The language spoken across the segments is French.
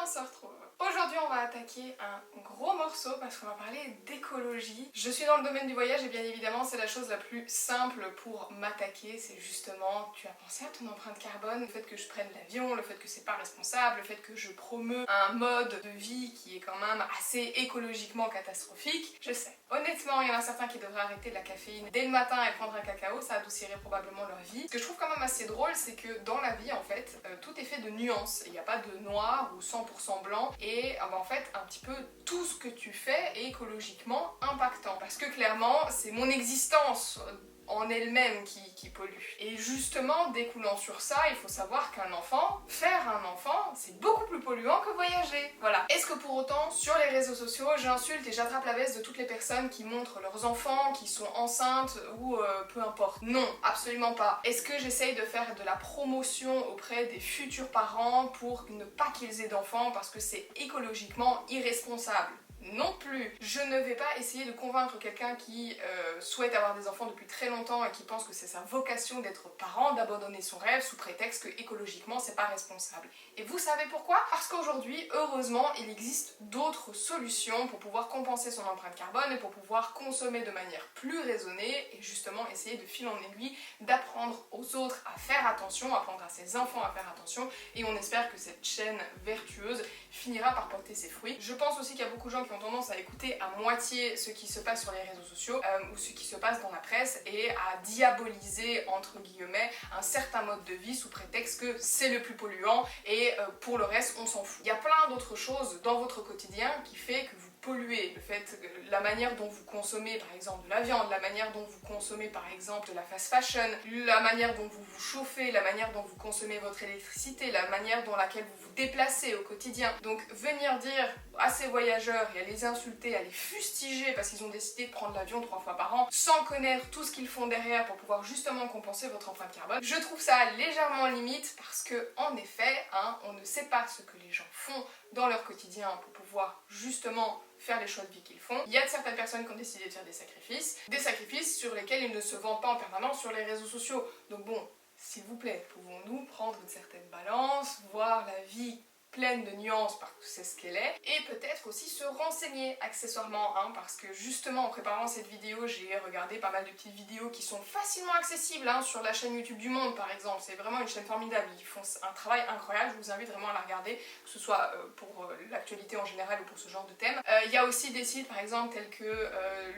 se retrouve. Aujourd'hui on va attaquer un gros morceau parce qu'on va parler d'écologie. Je suis dans le domaine du voyage et bien évidemment c'est la chose la plus simple pour m'attaquer, c'est justement tu as pensé à ton empreinte carbone, le fait que je prenne l'avion, le fait que c'est pas responsable, le fait que je promeus un mode de vie qui est quand même assez écologiquement catastrophique. Je sais, honnêtement il y en a certains qui devraient arrêter la caféine dès le matin et prendre un cacao, ça adoucirait probablement leur vie. Ce que je trouve quand même assez drôle c'est que dans la vie en fait tout est fait de nuances, il n'y a pas de noir ou 100% blanc et en fait un petit peu tout ce que tu fais est écologiquement impactant parce que clairement c'est mon existence en elle-même qui pollue. Et justement, découlant sur ça, il faut savoir qu'un enfant, faire un enfant, c'est beaucoup plus polluant que voyager. Voilà. Est-ce que pour autant, sur les réseaux sociaux, j'insulte et j'attrape la veste de toutes les personnes qui montrent leurs enfants, qui sont enceintes ou peu importe? Non, absolument pas. Est-ce que j'essaye de faire de la promotion auprès des futurs parents pour ne pas qu'ils aient d'enfants parce que c'est écologiquement irresponsable? Non plus. Je ne vais pas essayer de convaincre quelqu'un qui souhaite avoir des enfants depuis très longtemps et qui pense que c'est sa vocation d'être parent, d'abandonner son rêve sous prétexte que écologiquement c'est pas responsable. Et vous savez pourquoi? Parce qu'aujourd'hui, heureusement, il existe d'autres solutions pour pouvoir compenser son empreinte carbone et pour pouvoir consommer de manière plus raisonnée et justement essayer de fil en aiguille d'apprendre aux autres à faire attention, apprendre à ses enfants à faire attention et on espère que cette chaîne vertueuse finira par porter ses fruits. Je pense aussi qu'il y a beaucoup de gens qui ont tendance à écouter à moitié ce qui se passe sur les réseaux sociaux ou ce qui se passe dans la presse et à diaboliser entre guillemets un certain mode de vie sous prétexte que c'est le plus polluant et pour le reste on s'en fout. Il y a plein d'autres choses dans votre quotidien qui fait que vous polluez, le fait, la manière dont vous consommez par exemple de la viande, la manière dont vous consommez par exemple de la fast fashion, la manière dont vous vous chauffez, la manière dont vous consommez votre électricité, la manière dont laquelle vous vous déplacez au quotidien. Donc venir dire à ces voyageurs et à les insulter, à les fustiger parce qu'ils ont décidé de prendre l'avion 3 fois par an sans connaître tout ce qu'ils font derrière pour pouvoir justement compenser votre empreinte carbone, je trouve ça légèrement limite parce que en effet, on ne sait pas ce que les gens font dans leur quotidien pour pouvoir justement faire les choix de vie qu'ils font. Il y a certaines personnes qui ont décidé de faire des sacrifices sur lesquels ils ne se vendent pas en permanence sur les réseaux sociaux. Donc bon, s'il vous plaît, pouvons-nous prendre une certaine balance, voir la vie pleine de nuances parce que c'est ce qu'elle est, et peut-être aussi se renseigner accessoirement, parce que justement en préparant cette vidéo j'ai regardé pas mal de petites vidéos qui sont facilement accessibles sur la chaîne YouTube du Monde par exemple, c'est vraiment une chaîne formidable, ils font un travail incroyable, je vous invite vraiment à la regarder, que ce soit pour l'actualité en général ou pour ce genre de thème. Il y a aussi des sites par exemple tels que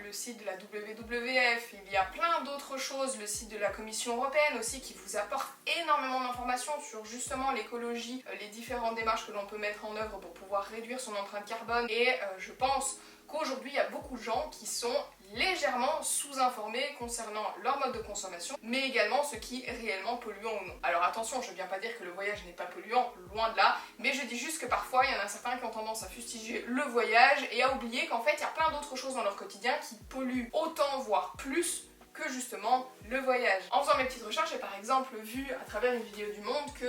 le site de la WWF, il y a plein d'autres choses, le site de la Commission Européenne aussi qui vous apporte énormément d'informations sur justement l'écologie, les différentes démarches que l'on peut mettre en œuvre pour pouvoir réduire son empreinte carbone et je pense qu'aujourd'hui il y a beaucoup de gens qui sont légèrement sous-informés concernant leur mode de consommation mais également ce qui est réellement polluant ou non. Alors attention, je ne viens pas dire que le voyage n'est pas polluant, loin de là, mais je dis juste que parfois il y en a certains qui ont tendance à fustiger le voyage et à oublier qu'en fait il y a plein d'autres choses dans leur quotidien qui polluent autant voire plus que justement le voyage. En faisant mes petites recherches, j'ai par exemple vu à travers une vidéo du Monde que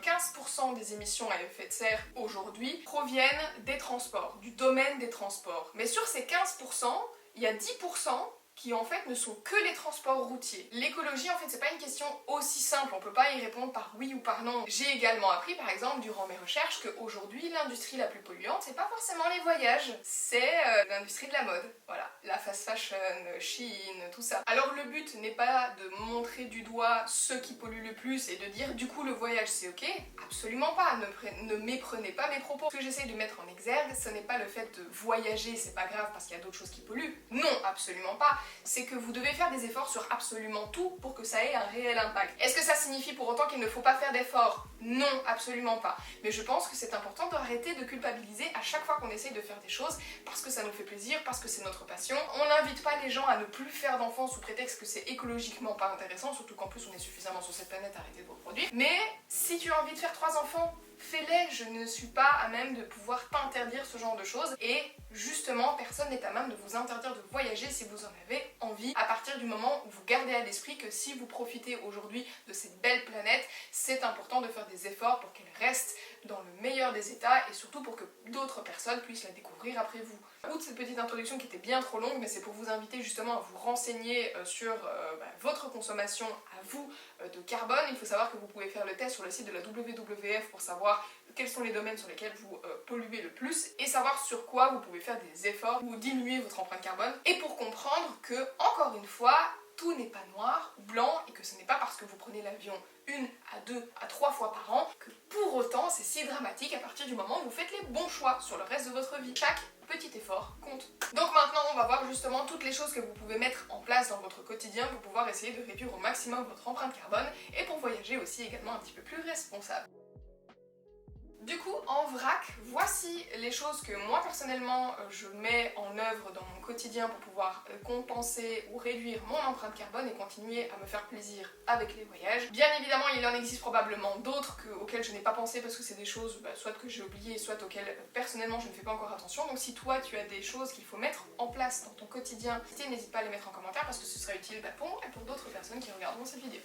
15% des émissions à effet de serre aujourd'hui proviennent des transports, du domaine des transports. Mais sur ces 15%, il y a 10% qui en fait ne sont que les transports routiers. L'écologie en fait c'est pas une question aussi simple, on peut pas y répondre par oui ou par non. J'ai également appris par exemple durant mes recherches qu'aujourd'hui l'industrie la plus polluante c'est pas forcément les voyages, c'est l'industrie de la mode. Voilà, la fast fashion, Shein, tout ça. Alors le but n'est pas de montrer du doigt ceux qui polluent le plus et de dire du coup le voyage c'est ok, absolument pas, ne méprenez pas mes propos. Ce que j'essaye de mettre en exergue, ce n'est pas le fait de voyager, c'est pas grave parce qu'il y a d'autres choses qui polluent. Non, absolument pas. C'est que vous devez faire des efforts sur absolument tout pour que ça ait un réel impact. Est-ce que ça signifie pour autant qu'il ne faut pas faire d'efforts? Non, absolument pas. Mais je pense que c'est important d'arrêter de culpabiliser à chaque fois qu'on essaye de faire des choses parce que ça nous fait plaisir, parce que c'est notre passion. On n'invite pas les gens à ne plus faire d'enfants sous prétexte que c'est écologiquement pas intéressant, surtout qu'en plus on est suffisamment sur cette planète à arrêter de reproduire. Mais si tu as envie de faire 3 enfants, fais-les, je ne suis pas à même de pouvoir t'interdire ce genre de choses et justement personne n'est à même de vous interdire de voyager si vous en avez envie à partir du moment où vous gardez à l'esprit que si vous profitez aujourd'hui de cette belle planète, c'est important de faire des efforts pour qu'elle reste dans le meilleur des états et surtout pour que d'autres personnes puissent la découvrir après vous. Outre cette petite introduction qui était bien trop longue, mais c'est pour vous inviter justement à vous renseigner sur votre consommation à vous de carbone. Il faut savoir que vous pouvez faire le test sur le site de la WWF pour savoir quels sont les domaines sur lesquels vous polluez le plus et savoir sur quoi vous pouvez faire des efforts ou diminuer votre empreinte carbone. Et pour comprendre que, encore une fois, tout n'est pas noir ou blanc et que ce n'est pas parce que vous prenez l'avion 1 à 2 à 3 fois par an que pour autant c'est si dramatique à partir du moment où vous faites les bons choix sur le reste de votre vie. Chaque petit effort compte. Donc maintenant on va voir justement toutes les choses que vous pouvez mettre en place dans votre quotidien pour pouvoir essayer de réduire au maximum votre empreinte carbone et pour voyager aussi également un petit peu plus responsable. Du coup, en vrac, voici les choses que moi personnellement je mets en œuvre dans mon quotidien pour pouvoir compenser ou réduire mon empreinte carbone et continuer à me faire plaisir avec les voyages. Bien évidemment, il en existe probablement d'autres auxquelles je n'ai pas pensé parce que c'est des choses soit que j'ai oubliées, soit auxquelles personnellement je ne fais pas encore attention. Donc si toi tu as des choses qu'il faut mettre en place dans ton quotidien, n'hésite pas à les mettre en commentaire parce que ce sera utile pour moi et pour d'autres personnes qui regarderont cette vidéo.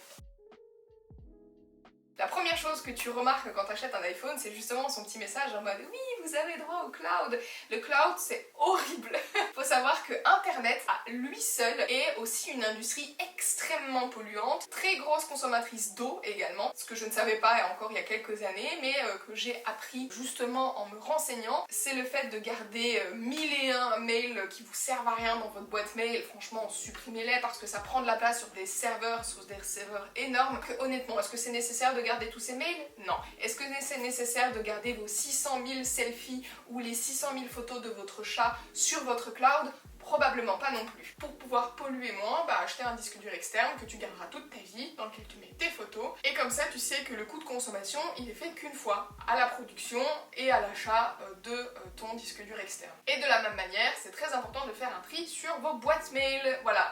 La première chose que tu remarques quand tu achètes un iPhone, c'est justement son petit message en mode « Oui, vous avez droit au cloud ». Le cloud, c'est horrible. Faut savoir que Internet, à lui seul, est aussi une industrie extrêmement polluante, très grosse consommatrice d'eau également, ce que je ne savais pas encore il y a quelques années, mais que j'ai appris justement en me renseignant, c'est le fait de garder 1001 mails qui vous servent à rien dans votre boîte mail. Franchement, supprimez-les parce que ça prend de la place sur des serveurs énormes. Que, honnêtement, est-ce que c'est nécessaire de garder tous ces mails? Non. Est-ce que c'est nécessaire de garder vos 600 000 selfies ou les 600 000 photos de votre chat sur votre cloud? Probablement pas non plus. Pour pouvoir polluer moins, acheter un disque dur externe que tu garderas toute ta vie, dans lequel tu mets tes photos, et comme ça tu sais que le coût de consommation il est fait qu'une fois, à la production et à l'achat de ton disque dur externe. Et de la même manière, c'est très important de faire un tri sur vos boîtes mail, voilà.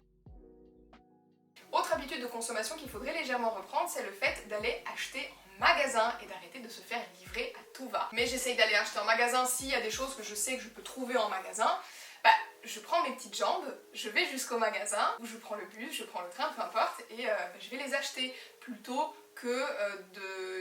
Autre habitude de consommation qu'il faudrait légèrement reprendre, c'est le fait d'aller acheter en magasin et d'arrêter de se faire livrer à tout va. Mais j'essaye d'aller acheter en magasin s'il y a des choses que je sais que je peux trouver en magasin. Je prends mes petites jambes, je vais jusqu'au magasin, ou je prends le bus, je prends le train, peu importe, et je vais les acheter plutôt que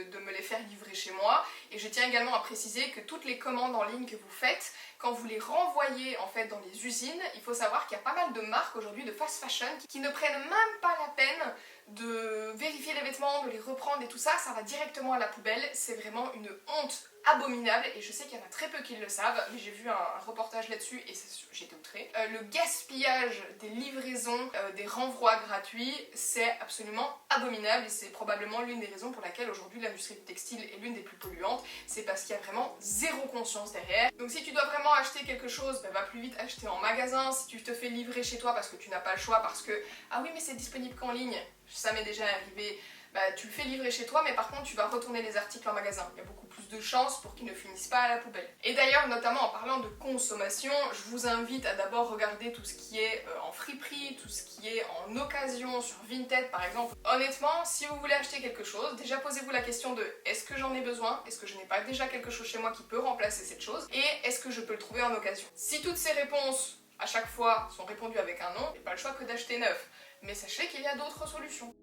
de me les faire livrer chez moi. Et je tiens également à préciser que toutes les commandes en ligne que vous faites, quand vous les renvoyez en fait dans les usines, il faut savoir qu'il y a pas mal de marques aujourd'hui de fast fashion qui ne prennent même pas la peine de vérifier les vêtements, de les reprendre et tout ça, ça va directement à la poubelle. C'est vraiment une honte abominable et je sais qu'il y en a très peu qui le savent, mais j'ai vu un reportage là-dessus et j'étais outrée. Le gaspillage des livraisons, des renvois gratuits, c'est absolument abominable et c'est probablement l'une des raisons pour laquelle aujourd'hui l'industrie du textile est l'une des plus polluantes, c'est parce qu'il y a vraiment zéro conscience derrière. Donc si tu dois vraiment acheter quelque chose, va plus vite acheter en magasin. Si tu te fais livrer chez toi parce que tu n'as pas le choix, parce que ah oui mais c'est disponible qu'en ligne, ça m'est déjà arrivé, tu le fais livrer chez toi mais par contre tu vas retourner les articles en magasin. Il y a beaucoup plus de chances pour qu'ils ne finissent pas à la poubelle. Et d'ailleurs, notamment en parlant de consommation, je vous invite à d'abord regarder tout ce qui est en friperie, tout ce qui est en occasion, sur Vinted par exemple. Honnêtement, si vous voulez acheter quelque chose, déjà posez-vous la question de est-ce que j'en ai besoin? Est-ce que je n'ai pas déjà quelque chose chez moi qui peut remplacer cette chose? Et est-ce que je peux le trouver en occasion? Si toutes ces réponses à chaque fois sont répondues avec un non, il n'y a pas le choix que d'acheter neuf. Mais sachez qu'il y a d'autres solutions.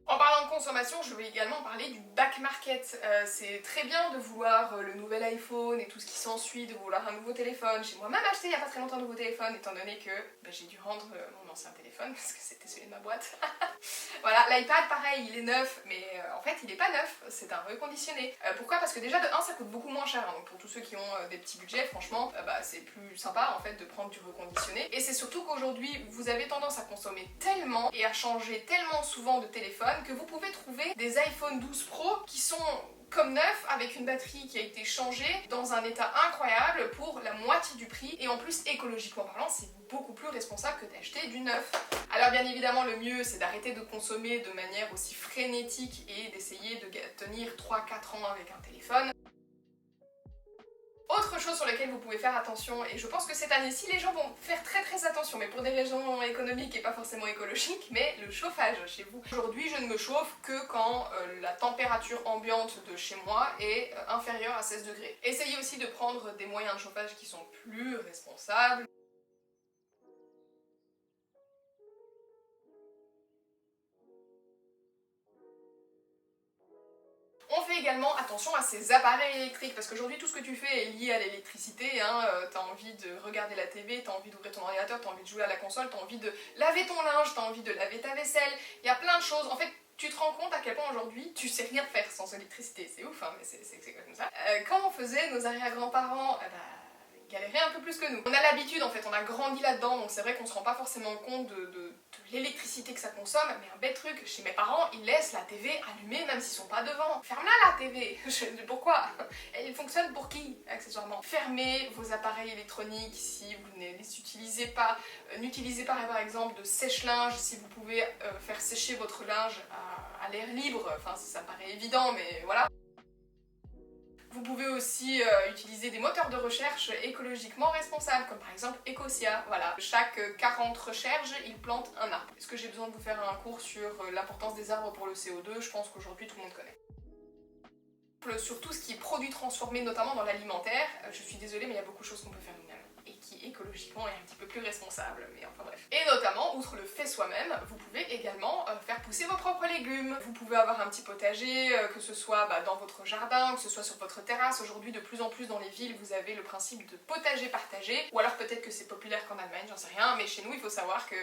En parlant de consommation, je vais également parler du back market. C'est très bien de vouloir le nouvel iPhone et tout ce qui s'ensuit, de vouloir un nouveau téléphone. J'ai moi-même acheté il n'y a pas très longtemps un nouveau téléphone, étant donné que j'ai dû rendre mon ancien téléphone parce que c'était celui de ma boîte. Voilà, l'iPad pareil, il est neuf, mais en fait il n'est pas neuf, c'est un reconditionné. Pourquoi? Parce que déjà de 1 ça coûte beaucoup moins cher, hein. Donc pour tous ceux qui ont des petits budgets, franchement, c'est plus sympa en fait de prendre du reconditionné. Et c'est surtout qu'aujourd'hui vous avez tendance à consommer tellement et à changer tellement souvent de téléphone que vous pouvez trouver des iPhone 12 Pro qui sont comme neuf avec une batterie qui a été changée dans un état incroyable pour la moitié du prix et en plus écologiquement parlant c'est beaucoup plus responsable que d'acheter du neuf. Alors bien évidemment le mieux c'est d'arrêter de consommer de manière aussi frénétique et d'essayer de tenir 3-4 ans avec un téléphone. Autre chose sur laquelle vous pouvez faire attention, et je pense que cette année-ci les gens vont faire très attention, mais pour des raisons économiques et pas forcément écologiques, mais le chauffage chez vous. Aujourd'hui je ne me chauffe que quand la température ambiante de chez moi est inférieure à 16 degrés. Essayez aussi de prendre des moyens de chauffage qui sont plus responsables. On fait également attention à ces appareils électriques parce qu'aujourd'hui tout ce que tu fais est lié à l'électricité, hein. T'as envie de regarder la TV, t'as envie d'ouvrir ton ordinateur, t'as envie de jouer à la console, t'as envie de laver ton linge, t'as envie de laver ta vaisselle, il y a plein de choses. En fait, Tu te rends compte à quel point aujourd'hui tu sais rien faire sans électricité, c'est ouf hein, mais c'est comme ça. Quand on faisait nos arrière-grands-parents, galérer un peu plus que nous. On a l'habitude en fait, on a grandi là-dedans, donc c'est vrai qu'on se rend pas forcément compte de l'électricité que ça consomme, mais un bête truc, chez mes parents, ils laissent la TV allumée même s'ils sont pas devant. Ferme-la la TV. Pourquoi? Elle fonctionne pour qui, accessoirement? Fermez vos appareils électroniques si vous ne les utilisez pas. N'utilisez pas par exemple de sèche-linge si vous pouvez faire sécher votre linge à l'air libre, enfin ça paraît évident mais voilà. Vous pouvez aussi utiliser des moteurs de recherche écologiquement responsables, comme par exemple Ecosia. Voilà, chaque 40 recherches, il plante un arbre. Est-ce que j'ai besoin de vous faire un cours sur l'importance des arbres pour le CO2? Je pense qu'aujourd'hui tout le monde connaît. Sur tout ce qui est produits transformés, notamment dans l'alimentaire, je suis désolée mais il y a beaucoup de choses qu'on peut faire nous-mêmes et qui écologiquement est un petit peu plus responsable, mais enfin bref. Et notamment, outre le fait soi-même, vous pouvez également faire pousser vos propres légumes. Vous pouvez avoir un petit potager, que ce soit dans votre jardin, que ce soit sur votre terrasse. Aujourd'hui, de plus en plus dans les villes, vous avez le principe de potager partagé, ou alors peut-être que c'est populaire qu'en Allemagne, j'en sais rien, mais chez nous, il faut savoir que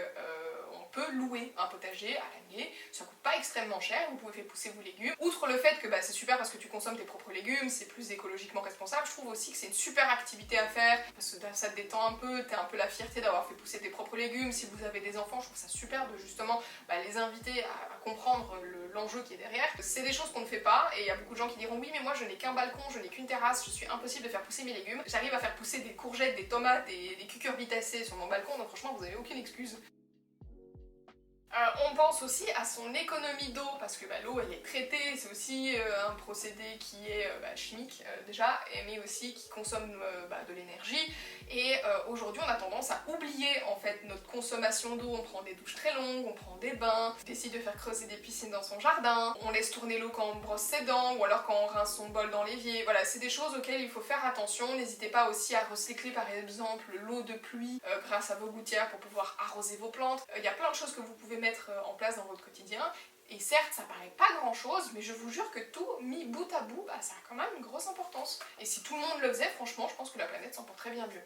on peut louer un potager à l'année, ça coûte pas extrêmement cher, vous pouvez faire pousser vos légumes. Outre le fait que c'est super parce que tu consommes tes propres légumes, c'est plus écologiquement responsable, je trouve aussi que c'est une super activité à faire, parce que ça te détend un peu, t'as un peu la fierté d'avoir fait pousser tes propres légumes. Si vous avez des enfants, je trouve ça super de justement les inviter à comprendre l'enjeu qui est derrière. C'est des choses qu'on ne fait pas, et il y a beaucoup de gens qui diront oui mais moi je n'ai qu'un balcon, je n'ai qu'une terrasse, je suis impossible de faire pousser mes légumes. J'arrive à faire pousser des courgettes, des tomates et des cucurbitacées sur mon balcon, donc franchement vous n'avez aucune excuse. On pense aussi à son économie d'eau, parce que l'eau elle est traitée, c'est aussi un procédé qui est chimique déjà, mais aussi qui consomme de l'énergie. Et aujourd'hui on a tendance à oublier en fait notre consommation d'eau. On prend des douches très longues, on prend des bains, on décide de faire creuser des piscines dans son jardin, on laisse tourner l'eau quand on brosse ses dents, ou alors quand on rince son bol dans l'évier. Voilà, c'est des choses auxquelles il faut faire attention. N'hésitez pas aussi à recycler par exemple l'eau de pluie grâce à vos gouttières pour pouvoir arroser vos plantes. Il y a plein de choses que vous pouvez mettre en place dans votre quotidien, et certes ça paraît pas grand chose, mais je vous jure que tout mis bout à bout, ça a quand même une grosse importance. Et si tout le monde le faisait, franchement je pense que la planète s'en porterait bien mieux.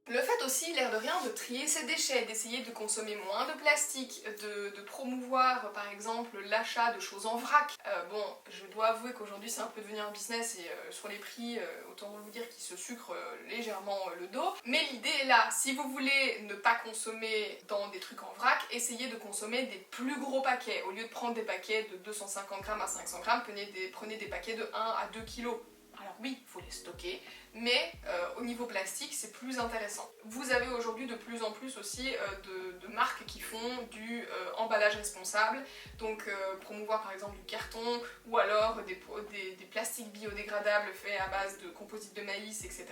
Le fait aussi, l'air de rien, de trier ses déchets, d'essayer de consommer moins de plastique, de promouvoir par exemple l'achat de choses en vrac. Bon, je dois avouer qu'aujourd'hui c'est un peu devenu un business et sur les prix, autant vous dire qu'ils se sucrent légèrement le dos. Mais l'idée est là, si vous voulez ne pas consommer dans des trucs en vrac, essayez de consommer des plus gros paquets. Au lieu de prendre des paquets de 250 grammes à 500 grammes, prenez des paquets de 1 à 2 kilos. Alors oui, il faut les stocker, mais au niveau plastique, c'est plus intéressant. Vous avez aujourd'hui de plus en plus aussi de marques qui font du emballage responsable, donc promouvoir par exemple du carton, ou alors des plastiques biodégradables faits à base de composite de maïs, etc.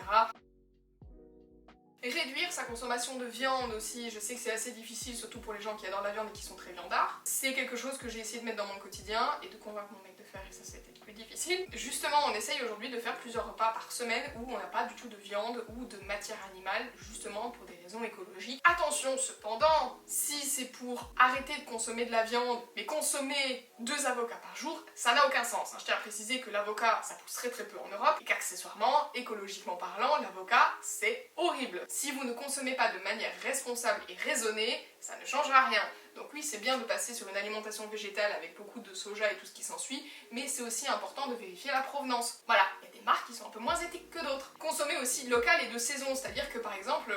Réduire sa consommation de viande aussi, je sais que c'est assez difficile, surtout pour les gens qui adorent la viande et qui sont très viandards. C'est quelque chose que j'ai essayé de mettre dans mon quotidien et de convaincre mon mec de faire, et ça c'était plus difficile. Justement, on essaye aujourd'hui de faire plusieurs repas par semaine où on n'a pas du tout de viande ou de matière animale, justement pour des raisons écologiques. Attention cependant, si c'est pour arrêter de consommer de la viande, mais consommer 2 avocats par jour, ça n'a aucun sens. Je tiens à préciser que l'avocat, ça pousse très peu en Europe, et qu'accessoirement, écologiquement parlant, l'avocat, c'est horrible. Si vous ne consommez pas de manière responsable et raisonnée, ça ne changera rien. Donc oui, c'est bien de passer sur une alimentation végétale avec beaucoup de soja et tout ce qui s'ensuit, mais c'est aussi important de vérifier la provenance. Voilà, il y a des marques qui sont un peu moins éthiques que d'autres. Consommer aussi local et de saison, c'est-à-dire que par exemple,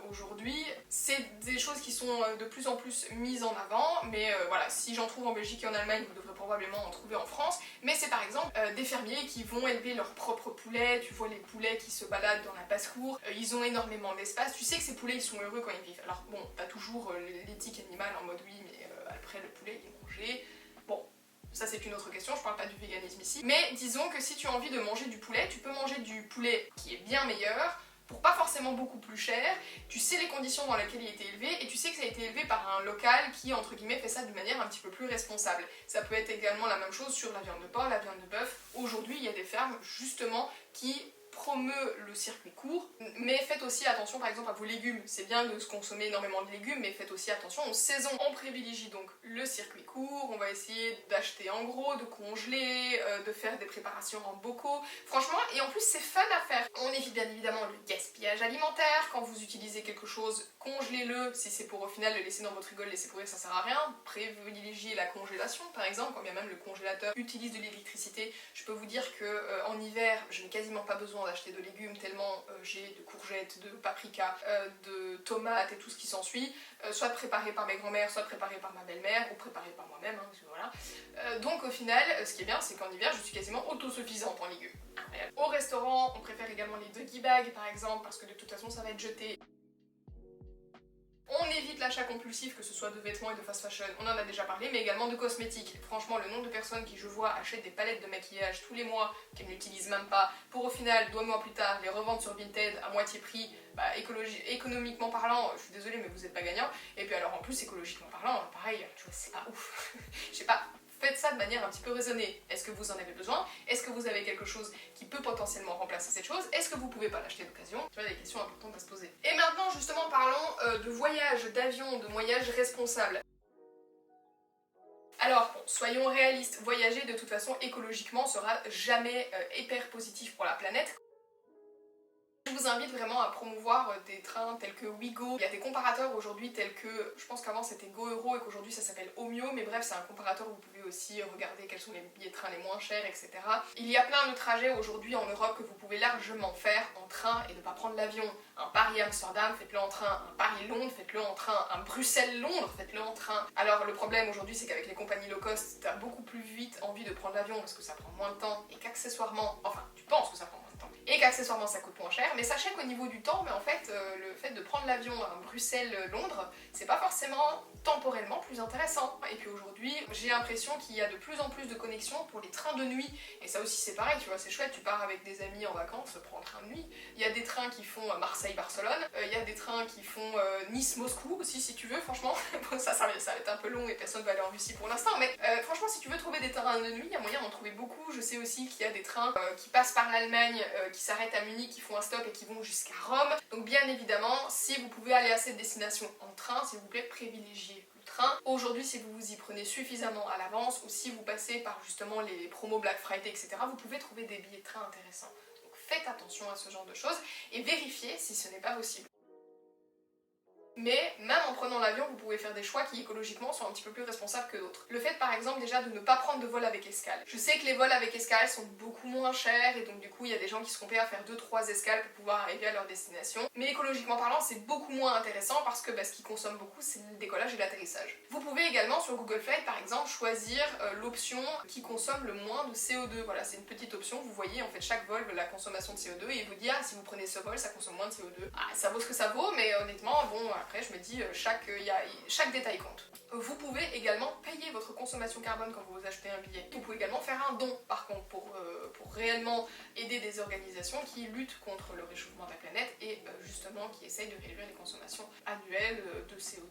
aujourd'hui, c'est des choses qui sont de plus en plus mises en avant, mais voilà, si j'en trouve en Belgique et en Allemagne, vous devrez probablement en trouver en France, mais c'est par exemple des fermiers qui vont élever leurs propres poulets. Tu vois les poulets qui se baladent dans la basse-cour, ils ont énormément d'espace, tu sais que ces poulets ils sont heureux quand ils vivent. Alors bon, t'as toujours l'éthique animale en mode oui, mais après le poulet il est mangé, bon, ça c'est une autre question, je parle pas du véganisme ici, mais disons que si tu as envie de manger du poulet, tu peux manger du poulet qui est bien meilleur, pour pas forcément beaucoup plus cher, tu sais les conditions dans lesquelles il a été élevé, et tu sais que ça a été élevé par un local qui, entre guillemets, fait ça d'une manière un petit peu plus responsable. Ça peut être également la même chose sur la viande de porc, la viande de bœuf. Aujourd'hui, il y a des fermes, justement, qui promeut le circuit court, mais faites aussi attention par exemple à vos légumes. C'est bien de se consommer énormément de légumes, mais faites aussi attention aux saisons. On privilégie donc le circuit court, on va essayer d'acheter en gros, de congeler, de faire des préparations en bocaux. Franchement, et en plus c'est fun à faire. On évite bien évidemment le gaspillage gaspillage alimentaire. Quand vous utilisez quelque chose, congelez-le. Si c'est pour au final le laisser dans votre frigo, le laisser pourrir, ça sert à rien. Privilégiez la congélation par exemple, quand bien même le congélateur utilise de l'électricité. Je peux vous dire que en hiver, je n'ai quasiment pas besoin d'acheter de légumes tellement j'ai de courgettes, de paprika, de tomates et tout ce qui s'ensuit, soit préparé par mes grands-mères, soit préparé par ma belle-mère, ou préparé par moi-même, hein, voilà. Donc au final, ce qui est bien, c'est qu'en hiver, je suis quasiment autosuffisante en légumes. Au restaurant, on préfère également les doggy bags par exemple, parce que de toute façon ça va être jeté. On évite l'achat compulsif, que ce soit de vêtements et de fast fashion, on en a déjà parlé, mais également de cosmétiques. Franchement, le nombre de personnes qui, je vois, achètent des palettes de maquillage tous les mois, qu'elles n'utilisent même pas, pour au final, 2 mois plus tard, les revendre sur Vinted à moitié prix, économiquement parlant, je suis désolée, mais vous n'êtes pas gagnant. Et puis alors en plus, écologiquement parlant, pareil, tu vois, c'est pas ouf. Je sais pas. Faites ça de manière un petit peu raisonnée. Est-ce que vous en avez besoin? Est-ce que vous avez quelque chose qui peut potentiellement remplacer cette chose? Est-ce que vous pouvez pas l'acheter d'occasion? Tu vois, des questions importantes à se poser. Et maintenant, justement, parlons de voyage, d'avion, de voyage responsable. Alors, bon, soyons réalistes, voyager de toute façon écologiquement sera jamais hyper positif pour la planète. Je vous invite vraiment à promouvoir des trains tels que Ouigo. Il y a des comparateurs aujourd'hui tels que, je pense qu'avant c'était GoEuro et qu'aujourd'hui ça s'appelle Omio, mais bref c'est un comparateur où vous pouvez aussi regarder quels sont les billets de train les moins chers, etc. Il y a plein de trajets aujourd'hui en Europe que vous pouvez largement faire en train et ne pas prendre l'avion. Un Paris-Amsterdam, faites-le en train. Un Paris-Londres, faites-le en train. Un Bruxelles-Londres, faites-le en train. Alors le problème aujourd'hui c'est qu'avec les compagnies low cost, t'as beaucoup plus vite envie de prendre l'avion parce que ça prend moins de temps et qu'accessoirement, enfin tu penses que ça prend moins de temps, et qu'accessoirement ça coûte moins cher, mais sachez qu'au niveau du temps, mais en fait, le fait de prendre l'avion à Bruxelles-Londres, c'est pas forcément temporellement plus intéressant. Et puis aujourd'hui, j'ai l'impression qu'il y a de plus en plus de connexions pour les trains de nuit, et ça aussi c'est pareil, tu vois, c'est chouette, tu pars avec des amis en vacances, prends un train de nuit. Il y a des trains qui font Marseille-Barcelone, il y a des trains qui font Nice-Moscou aussi si tu veux, franchement. Bon, ça va être un peu long et personne va aller en Russie pour l'instant, mais franchement si tu veux trouver des trains de nuit, il y a moyen d'en trouver beaucoup. Je sais aussi qu'il y a des trains qui passent par l'Allemagne, qui s'arrêtent à Munich, qui font un stop et qui vont jusqu'à Rome. Donc bien évidemment, si vous pouvez aller à cette destination en train, s'il vous plaît, privilégiez le train. Aujourd'hui, si vous vous y prenez suffisamment à l'avance ou si vous passez par justement les promos Black Friday, etc., vous pouvez trouver des billets de train intéressants. Donc faites attention à ce genre de choses et vérifiez si ce n'est pas possible. Mais même en prenant l'avion, vous pouvez faire des choix qui écologiquement sont un petit peu plus responsables que d'autres. Le fait par exemple déjà de ne pas prendre de vol avec escale. Je sais que les vols avec escale sont beaucoup moins chers et donc du coup il y a des gens qui seront prêts à faire 2-3 escales pour pouvoir arriver à leur destination. Mais écologiquement parlant, c'est beaucoup moins intéressant parce que ce qui consomme beaucoup, c'est le décollage et l'atterrissage. Vous pouvez également sur Google Flight par exemple choisir l'option qui consomme le moins de CO2. Voilà, c'est une petite option, vous voyez en fait chaque vol la consommation de CO2 et il vous dit ah si vous prenez ce vol ça consomme moins de CO2. Ah, ça vaut ce que ça vaut, mais honnêtement bon après je me dis chaque détail compte. Vous pouvez également payer votre consommation carbone quand vous achetez un billet. Vous pouvez également faire un don par contre pour réellement aider des organisations qui luttent contre le réchauffement de la planète et justement qui essayent de réduire les consommations annuelles de CO2.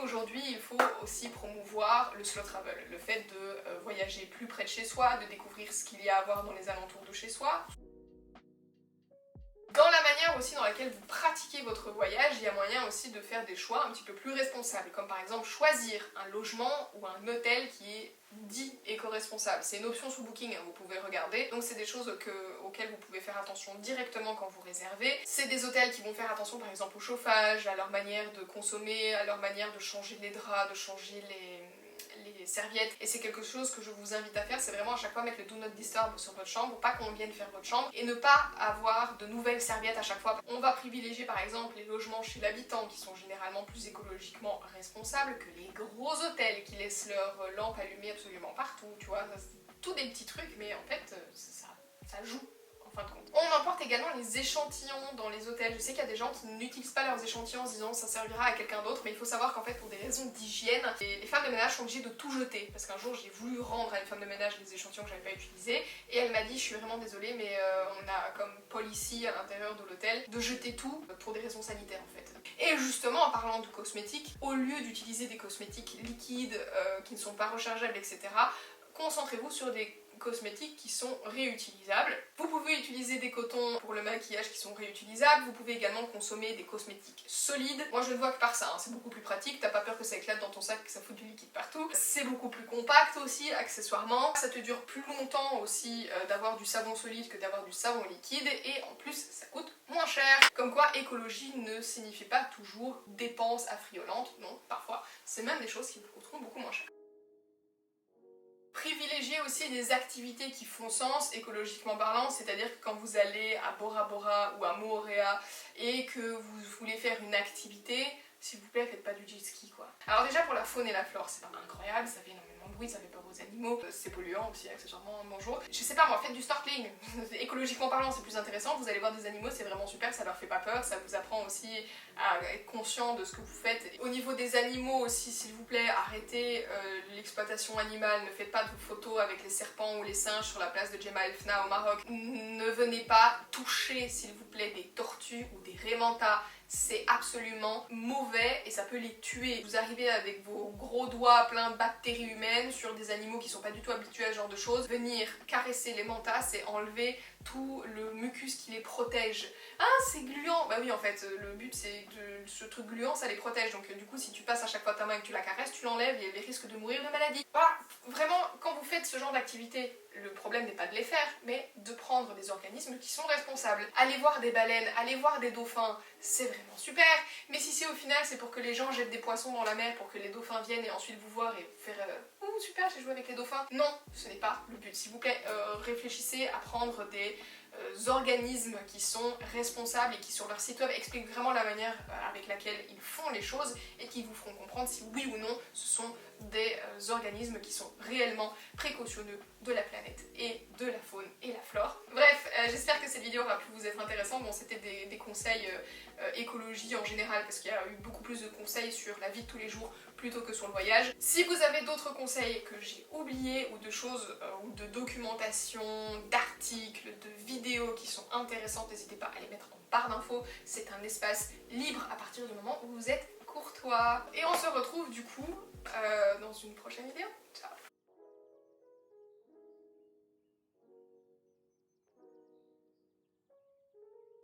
Aujourd'hui, il faut aussi promouvoir le slow travel, le fait de voyager plus près de chez soi, de découvrir ce qu'il y a à voir dans les alentours de chez soi. Dans la manière aussi dans laquelle vous pratiquez votre voyage, il y a moyen aussi de faire des choix un petit peu plus responsables, comme par exemple choisir un logement ou un hôtel qui est dit éco-responsable. C'est une option sous Booking, hein, vous pouvez regarder, donc c'est des choses auxquelles vous pouvez faire attention directement quand vous réservez. C'est des hôtels qui vont faire attention par exemple au chauffage, à leur manière de consommer, à leur manière de changer les draps, de changer les serviettes, et c'est quelque chose que je vous invite à faire, c'est vraiment à chaque fois mettre le Do Not Disturb sur votre chambre, pas qu'on vienne faire votre chambre, et ne pas avoir de nouvelles serviettes à chaque fois. On va privilégier par exemple les logements chez l'habitant qui sont généralement plus écologiquement responsables que les gros hôtels qui laissent leurs lampes allumées absolument partout, tu vois, tous des petits trucs, mais en fait ça joue. En fin de compte. On emporte également les échantillons dans les hôtels. Je sais qu'il y a des gens qui n'utilisent pas leurs échantillons en se disant ça servira à quelqu'un d'autre, mais il faut savoir qu'en fait pour des raisons d'hygiène, les femmes de ménage sont obligées de tout jeter. Parce qu'un jour j'ai voulu rendre à une femme de ménage les échantillons que j'avais pas utilisés et elle m'a dit je suis vraiment désolée mais on a comme policy à l'intérieur de l'hôtel de jeter tout pour des raisons sanitaires en fait. Et justement en parlant de cosmétiques, au lieu d'utiliser des cosmétiques liquides qui ne sont pas rechargeables etc., concentrez-vous sur des cosmétiques qui sont réutilisables. Vous pouvez utiliser des cotons pour le maquillage qui sont réutilisables, vous pouvez également consommer des cosmétiques solides. Moi je ne vois que par ça, hein. C'est beaucoup plus pratique, t'as pas peur que ça éclate dans ton sac, que ça fout du liquide partout. C'est beaucoup plus compact aussi, accessoirement. Ça te dure plus longtemps aussi d'avoir du savon solide que d'avoir du savon liquide, et en plus ça coûte moins cher. Comme quoi écologie ne signifie pas toujours dépenses affriolantes, non, parfois c'est même des choses qui vous coûteront beaucoup moins cher. Privilégiez aussi des activités qui font sens écologiquement parlant, c'est-à-dire que quand vous allez à Bora Bora ou à Moorea et que vous voulez faire une activité, s'il vous plaît, faites pas du jet ski quoi. Alors déjà pour la faune et la flore, c'est pas incroyable, ça fait énormément de bruit, ça fait peur aux animaux, c'est polluant aussi accessoirement, bonjour. Je sais pas moi, faites du snorkeling, écologiquement parlant c'est plus intéressant, vous allez voir des animaux, c'est vraiment super, ça leur fait pas peur, ça vous apprend aussi à être conscient de ce que vous faites. Au niveau des animaux aussi, s'il vous plaît, arrêtez l'exploitation animale, ne faites pas de photos avec les serpents ou les singes sur la place de Jemaa el Fna au Maroc. Ne venez pas toucher, s'il vous plaît, des tortues ou des raies mantas. C'est absolument mauvais et ça peut les tuer. Vous arrivez avec vos gros doigts pleins de bactéries humaines sur des animaux qui sont pas du tout habitués à ce genre de choses. Venir caresser les mantas, c'est enlever tout le mucus qui les protège. Ah, c'est gluant! Bah oui, en fait, le but c'est de ce truc gluant, ça les protège. Donc du coup, si tu passes à chaque fois ta main et que tu la caresses, tu l'enlèves et elle risque de mourir de maladie. Voilà, vraiment, quand vous faites ce genre d'activité, le problème n'est pas de les faire, mais de prendre des organismes qui sont responsables. Allez voir des baleines, allez voir des dauphins, c'est vraiment super. Mais si c'est au final, c'est pour que les gens jettent des poissons dans la mer, pour que les dauphins viennent et ensuite vous voir et vous faire ouh super, j'ai joué avec les dauphins. Non, ce n'est pas le but. S'il vous plaît, réfléchissez à prendre des organismes qui sont responsables et qui sur leur site web expliquent vraiment la manière avec laquelle ils font les choses et qui vous feront comprendre si oui ou non ce sont des organismes qui sont réellement précautionneux de la planète et de la faune et la flore. Bref, j'espère que cette vidéo aura pu vous être intéressante. Bon, c'était des conseils écologie en général parce qu'il y a eu beaucoup plus de conseils sur la vie de tous les jours plutôt que sur le voyage. Si vous avez d'autres conseils que j'ai oubliés ou de choses ou de documentation, d'articles, de vidéos qui sont intéressantes, n'hésitez pas à les mettre en barre d'infos. C'est un espace libre à partir du moment où vous êtes courtois. Et on se retrouve du coup dans une prochaine vidéo.